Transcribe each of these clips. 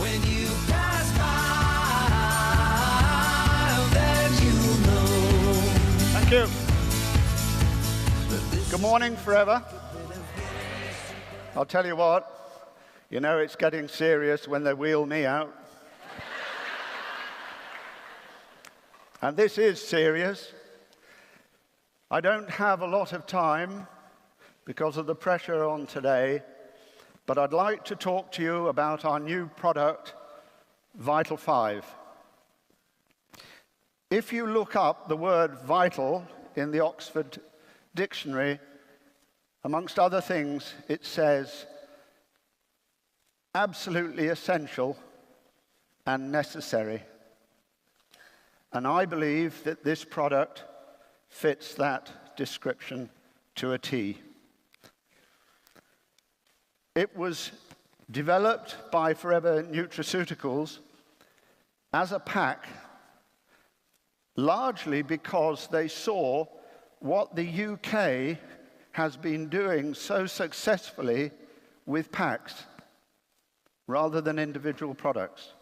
When you pass by, then you'll know. Thank you. Good morning, forever. I'll tell you what, you know it's getting serious when they wheel me out. And this is serious. I don't have a lot of time because of the pressure on today, but I'd like to talk to you about our new product, Vital 5. If you look up the word vital in the Oxford Dictionary, amongst other things, it says absolutely essential and necessary. And I believe that this product fits that description to a T. It was developed by Forever Nutraceuticals as a pack, largely because they saw what the UK has been doing so successfully with packs rather than individual products.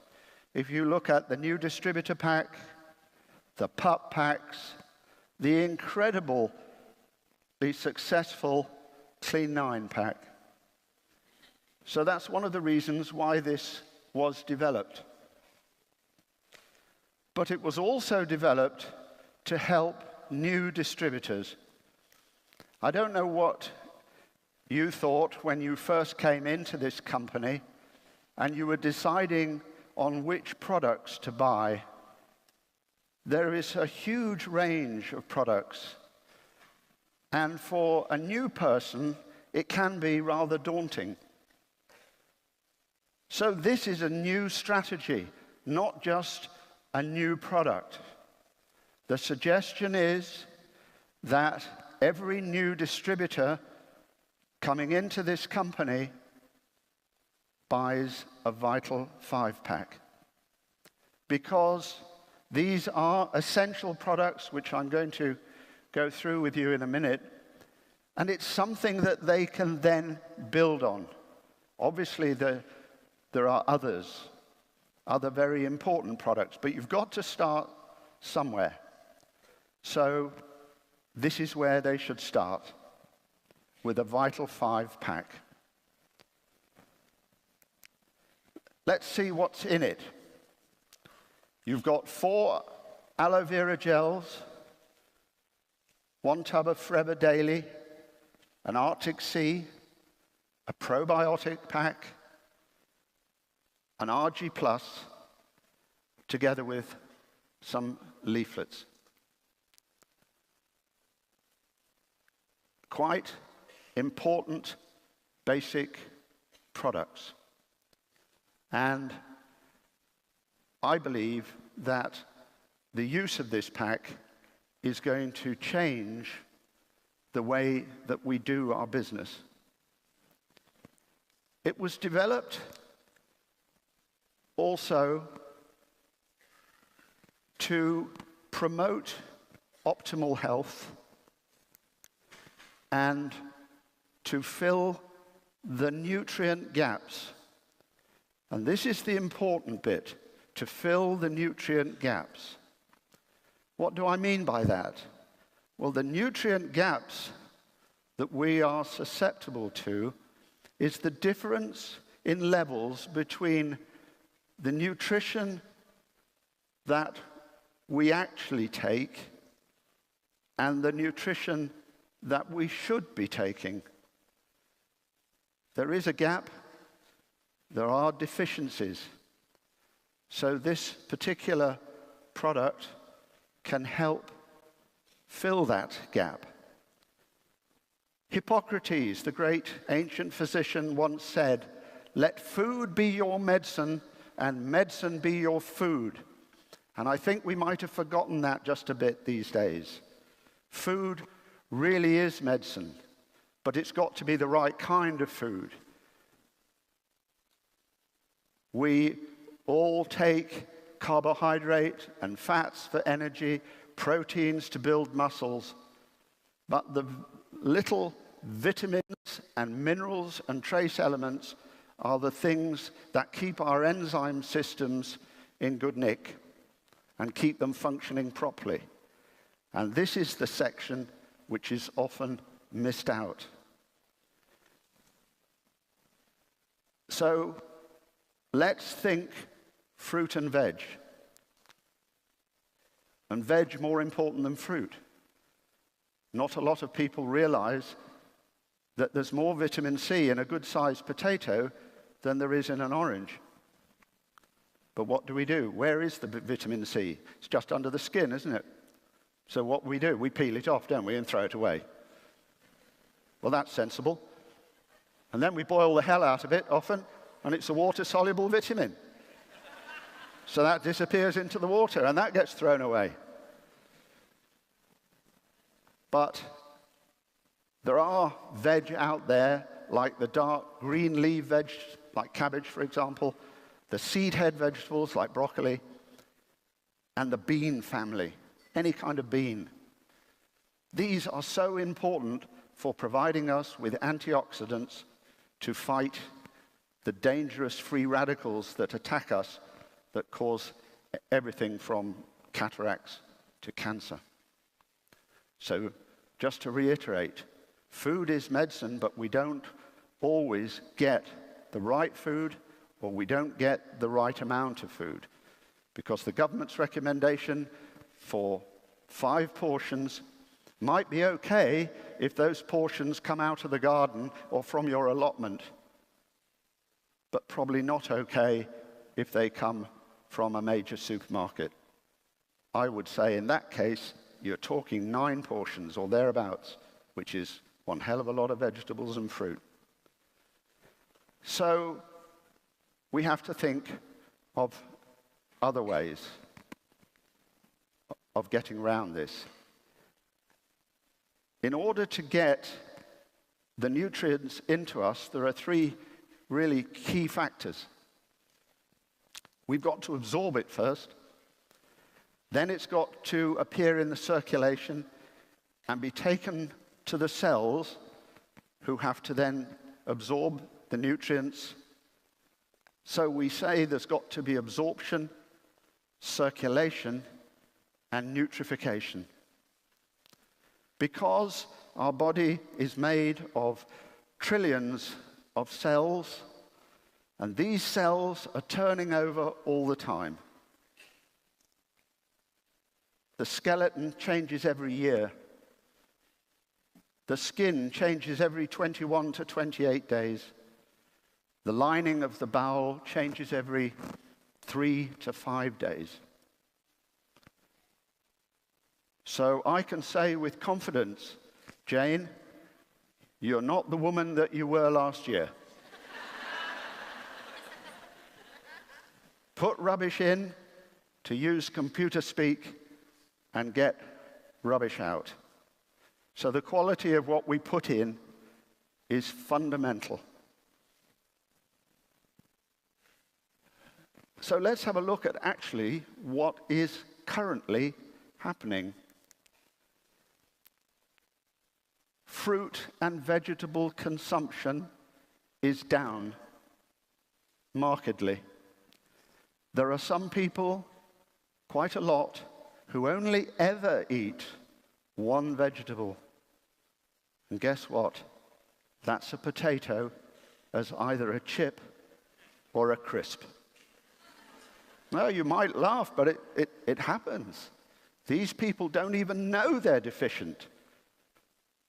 If you look at the new distributor pack, the pup packs, the incredibly successful Clean 9 pack. So that's one of the reasons why this was developed. But it was also developed to help new distributors. I don't know what you thought when you first came into this company and you were deciding on which products to buy. There is a huge range of products, and for a new person, it can be rather daunting. So this is a new strategy, not just a new product. The suggestion is that every new distributor coming into this company buys a Vital 5 pack, because these are essential products, which I'm going to go through with you in a minute, and it's something that they can then build on. Obviously, there are other very important products, but you've got to start somewhere. So this is where they should start, with a Vital 5 pack. Let's see what's in it. You've got 4 aloe vera gels, 1 tub of Forever Daily, an Arctic Sea, a probiotic pack, an RG Plus, together with some leaflets. Quite important, basic products. And I believe that the use of this pack is going to change the way that we do our business. It was developed also to promote optimal health and to fill the nutrient gaps. And this is the important bit, to fill the nutrient gaps. What do I mean by that? Well, the nutrient gaps that we are susceptible to is the difference in levels between the nutrition that we actually take and the nutrition that we should be taking. There is a gap. There are deficiencies. So this particular product can help fill that gap. Hippocrates, the great ancient physician, once said, "Let food be your medicine and medicine be your food." And I think we might have forgotten that just a bit these days. Food really is medicine, but it's got to be the right kind of food. We all take carbohydrate and fats for energy, proteins to build muscles, but the little vitamins and minerals and trace elements are the things that keep our enzyme systems in good nick and keep them functioning properly. And this is the section which is often missed out. So let's think fruit and veg. And veg more important than fruit. Not a lot of people realize that there's more vitamin C in a good-sized potato than there is in an orange. But what do? Where is the vitamin C? It's just under the skin, isn't it? So what do? We peel it off, don't we, and throw it away. Well, that's sensible. And then we boil the hell out of it often, and it's a water-soluble vitamin. So that disappears into the water, and that gets thrown away. But there are veg out there, like the dark green leaf veg, like cabbage, for example, the seed head vegetables, like broccoli, and the bean family, any kind of bean. These are so important for providing us with antioxidants to fight the dangerous free radicals that attack us, that cause everything from cataracts to cancer. So, just to reiterate, food is medicine, but we don't always get the right food, or we don't get the right amount of food, because the government's recommendation for 5 portions might be okay if those portions come out of the garden or from your allotment, but probably not okay if they come from a major supermarket. I would say in that case, you're talking 9 portions or thereabouts, which is one hell of a lot of vegetables and fruit. So we have to think of other ways of getting around this. In order to get the nutrients into us, there are 3 really key factors. We've got to absorb it first. Then it's got to appear in the circulation and be taken to the cells, who have to then absorb the nutrients. So we say there's got to be absorption, circulation, and nutrification. Because our body is made of trillions of cells, and these cells are turning over all the time. The skeleton changes every year. The skin changes every 21 to 28 days. The lining of the bowel changes every 3 to 5 days. So I can say with confidence, Jane, you're not the woman that you were last year. Put rubbish in, to use computer speak, and get rubbish out. So the quality of what we put in is fundamental. So let's have a look at actually what is currently happening. Fruit and vegetable consumption is down markedly. There are some people, quite a lot, who only ever eat one vegetable. And guess what? That's a potato as either a chip or a crisp. Well, you might laugh, but it happens. These people don't even know they're deficient.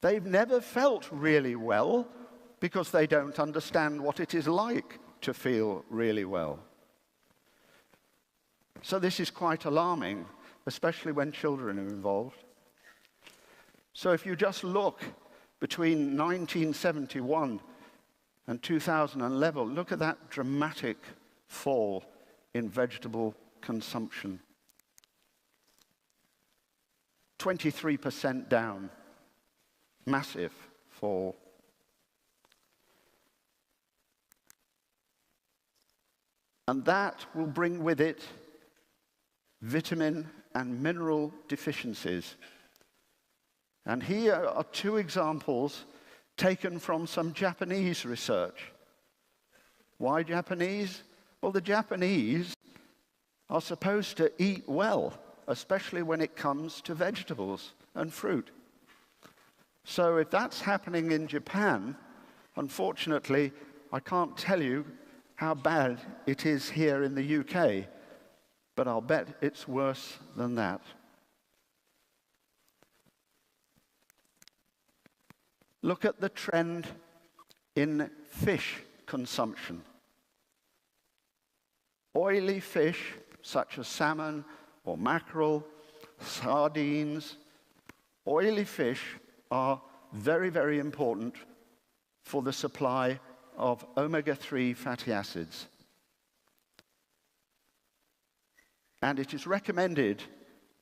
They've never felt really well because they don't understand what it is like to feel really well. So this is quite alarming, especially when children are involved. So if you just look between 1971 and 2011, look at that dramatic fall in vegetable consumption. 23% down. Massive fall. And that will bring with it vitamin and mineral deficiencies. And here are 2 examples taken from some Japanese research. Why Japanese? Well, the Japanese are supposed to eat well, especially when it comes to vegetables and fruit. So if that's happening in Japan, unfortunately, I can't tell you how bad it is here in the UK, but I'll bet it's worse than that. Look at the trend in fish consumption. Oily fish, such as salmon or mackerel, sardines, oily fish are very, very important for the supply of omega-3 fatty acids. And it is recommended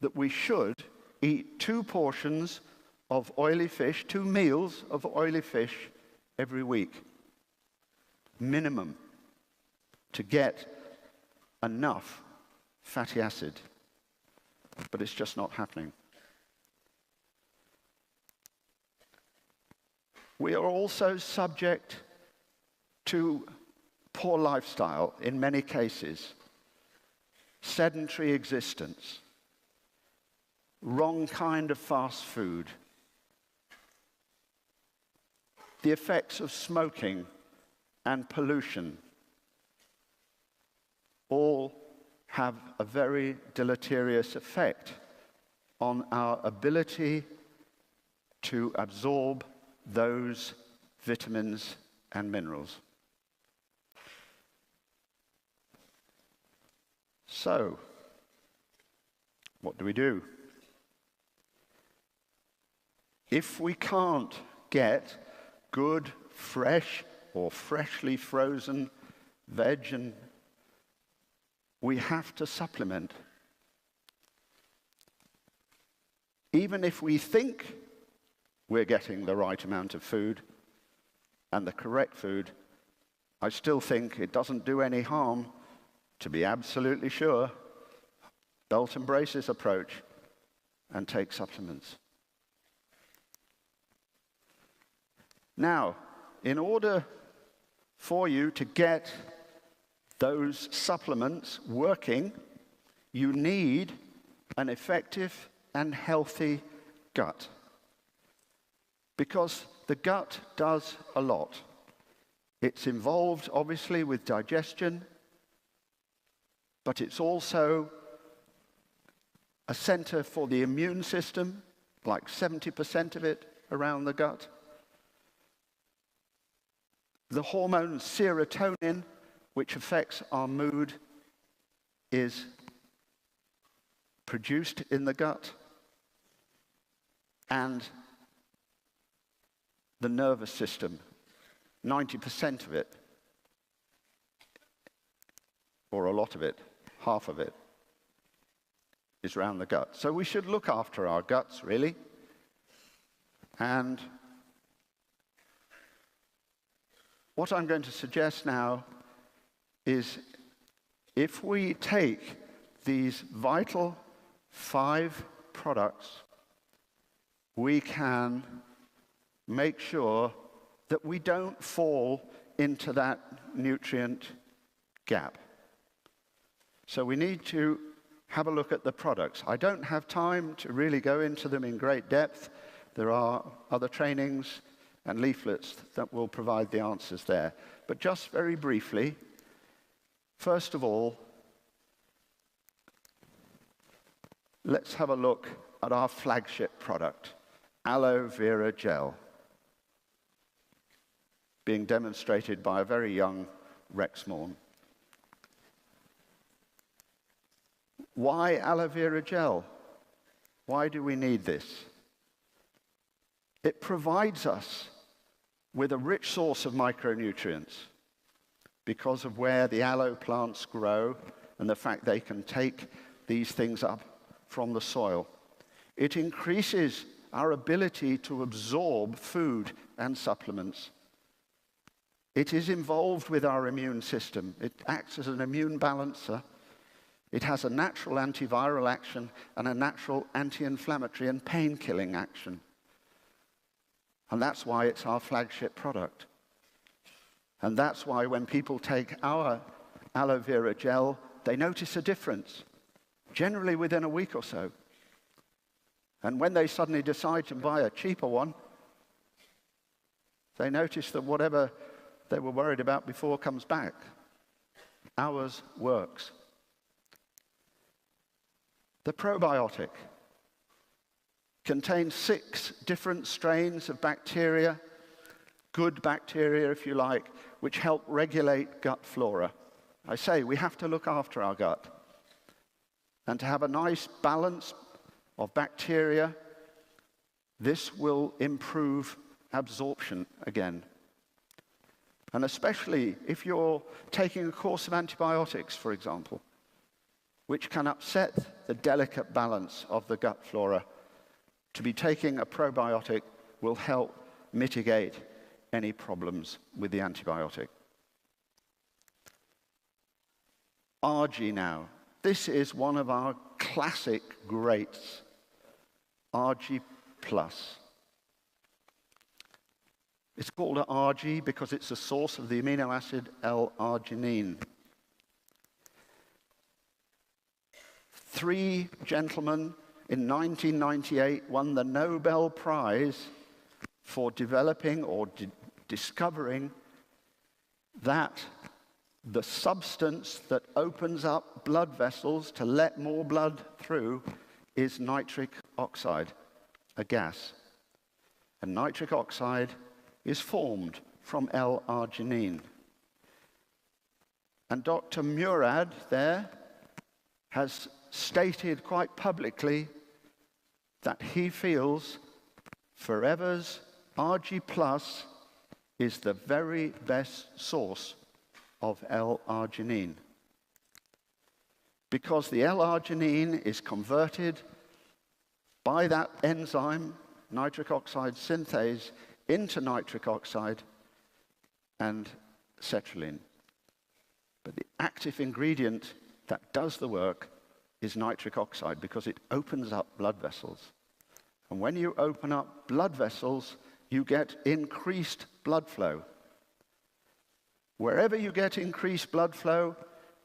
that we should eat 2 portions of oily fish, 2 meals of oily fish every week, minimum, to get enough fatty acid. But it's just not happening. We are also subject to poor lifestyle in many cases, sedentary existence, wrong kind of fast food, the effects of smoking and pollution all have a very deleterious effect on our ability to absorb those vitamins and minerals. So, what do we do? If we can't get good, fresh, or freshly frozen veg, and we have to supplement. Even if we think we're getting the right amount of food and the correct food, I still think it doesn't do any harm to be absolutely sure, belt and braces approach, and take supplements. Now, in order for you to get those supplements working, you need an effective and healthy gut. Because the gut does a lot. It's involved, obviously, with digestion, but it's also a center for the immune system, like 70% of it around the gut. The hormone serotonin, which affects our mood, is produced in the gut. And the nervous system, 90% of it, or a lot of it, half of it, is around the gut. So we should look after our guts, really. And what I'm going to suggest now is if we take these vital 5 products, we can make sure that we don't fall into that nutrient gap. So we need to have a look at the products. I don't have time to really go into them in great depth. There are other trainings and leaflets that will provide the answers there. But just very briefly, first of all, let's have a look at our flagship product, aloe vera gel, being demonstrated by a very young Rexmorn. Why aloe vera gel? Why do we need this? It provides us with a rich source of micronutrients because of where the aloe plants grow and the fact they can take these things up from the soil. It increases our ability to absorb food and supplements. It is involved with our immune system. It acts as an immune balancer. It has a natural antiviral action and a natural anti-inflammatory and pain-killing action. And that's why it's our flagship product. And that's why when people take our aloe vera gel, they notice a difference, generally within a week or so. And when they suddenly decide to buy a cheaper one, they notice that whatever they were worried about before comes back. Ours works. The probiotic contains 6 different strains of bacteria, good bacteria if you like, which help regulate gut flora. I say we have to look after our gut. And to have a nice balance of bacteria, this will improve absorption again. And especially if you're taking a course of antibiotics, for example, which can upset the delicate balance of the gut flora, to be taking a probiotic will help mitigate any problems with the antibiotic. RG now. This is one of our classic greats, RG+. It's called RG because it's the source of the amino acid L-arginine. 3 gentlemen in 1998 won the Nobel Prize for developing or discovering that the substance that opens up blood vessels to let more blood through is nitric oxide, a gas. And nitric oxide is formed from L-arginine. And Dr. Murad there has stated quite publicly that he feels Forever's RG Plus is the very best source of L-arginine. Because the L-arginine is converted by that enzyme, nitric oxide synthase, into nitric oxide and cetrulline. But the active ingredient that does the work is nitric oxide because it opens up blood vessels. And when you open up blood vessels, you get increased blood flow. Wherever you get increased blood flow,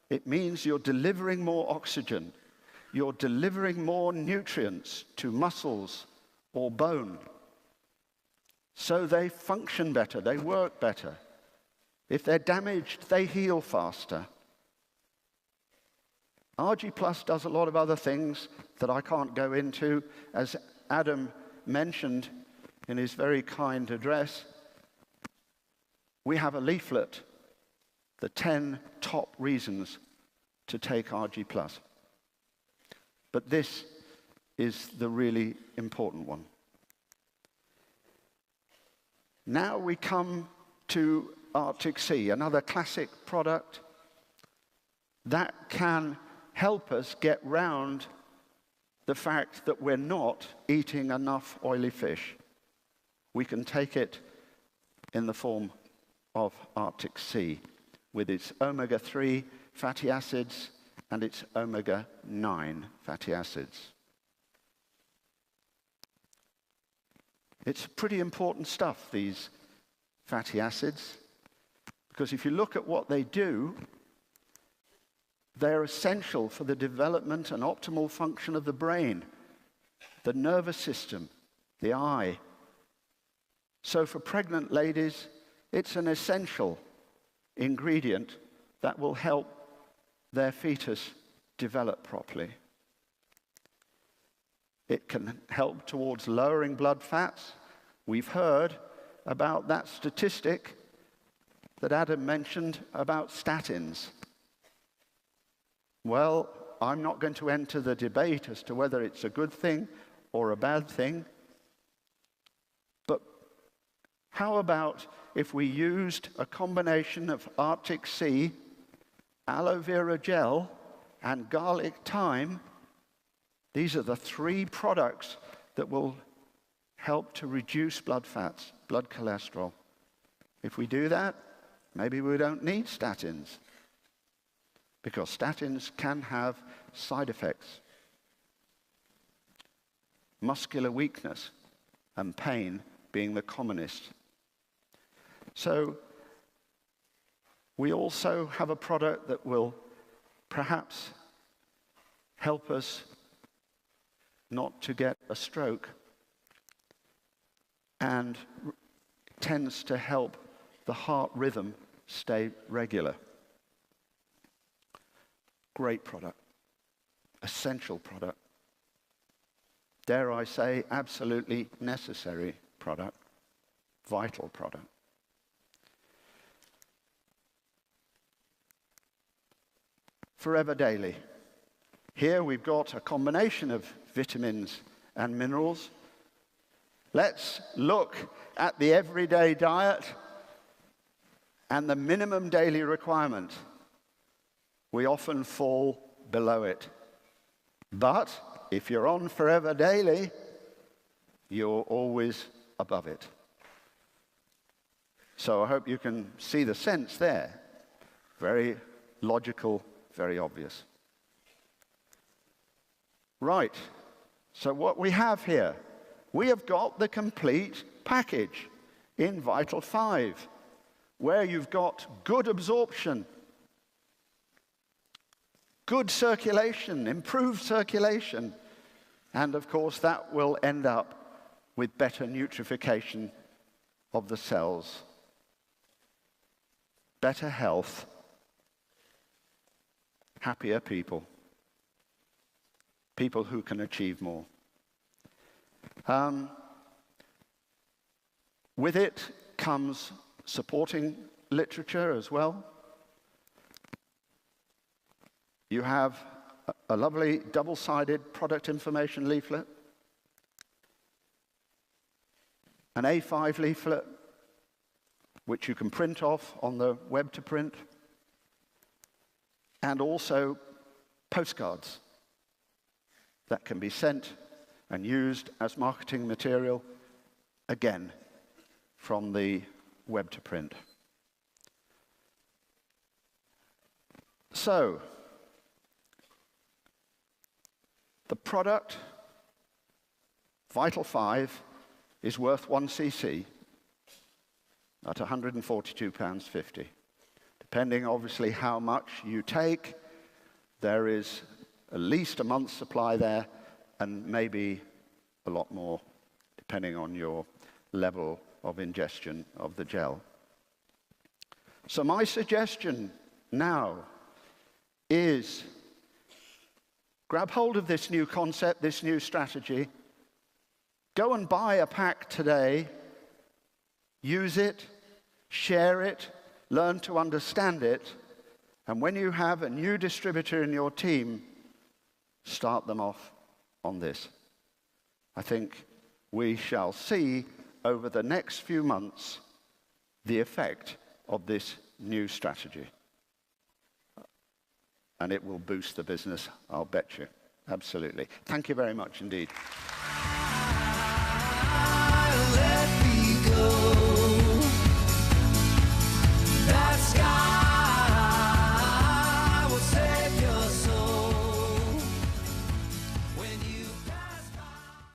it means you're delivering more oxygen. You're delivering more nutrients to muscles or bone. So they function better, they work better. If they're damaged, they heal faster. RG Plus does a lot of other things that I can't go into. As Adam mentioned in his very kind address, we have a leaflet, the 10 top reasons to take RG Plus. But this is the really important one. Now we come to Arctic Sea, another classic product that can help us get round the fact that we're not eating enough oily fish. We can take it in the form of Arctic Sea with its omega-3 fatty acids and its omega-9 fatty acids. It's pretty important stuff, these fatty acids, because if you look at what they do, they're essential for the development and optimal function of the brain, the nervous system, the eye. So for pregnant ladies, it's an essential ingredient that will help their fetus develop properly. It can help towards lowering blood fats. We've heard about that statistic that Adam mentioned about statins. Well, I'm not going to enter the debate as to whether it's a good thing or a bad thing. But how about if we used a combination of Arctic Sea, aloe vera gel, and garlic thyme? These are the 3 products that will help to reduce blood fats, blood cholesterol. If we do that, maybe we don't need statins, because statins can have side effects. Muscular weakness and pain being the commonest. So we also have a product that will perhaps help us not to get a stroke and tends to help the heart rhythm stay regular. Great product, essential product. Dare I say, absolutely necessary product, vital product. Forever Daily. Here we've got a combination of vitamins and minerals. Let's look at the everyday diet and the minimum daily requirement. We often fall below it. But if you're on Forever Daily, you're always above it. So I hope you can see the sense there. Very logical, very obvious. Right, so what we have here, we have got the complete package in Vital 5, where you've got good absorption, good circulation, improved circulation, and of course that will end up with better nutrification of the cells, better health, happier people, people who can achieve more. With it comes supporting literature as well. You have a lovely double-sided product information leaflet, an A5 leaflet, which you can print off on the web to print, and also postcards that can be sent and used as marketing material, again, from the web to print. So, the product, Vital 5, is worth 1 cc at £142.50. Depending, obviously, how much you take, there is at least a month's supply there, and maybe a lot more, depending on your level of ingestion of the gel. So my suggestion now is grab hold of this new concept, this new strategy, go and buy a pack today, use it, share it, learn to understand it, and when you have a new distributor in your team, start them off on this. I think we shall see over the next few months the effect of this new strategy. And it will boost the business, I'll bet you. Absolutely. Thank you very much indeed.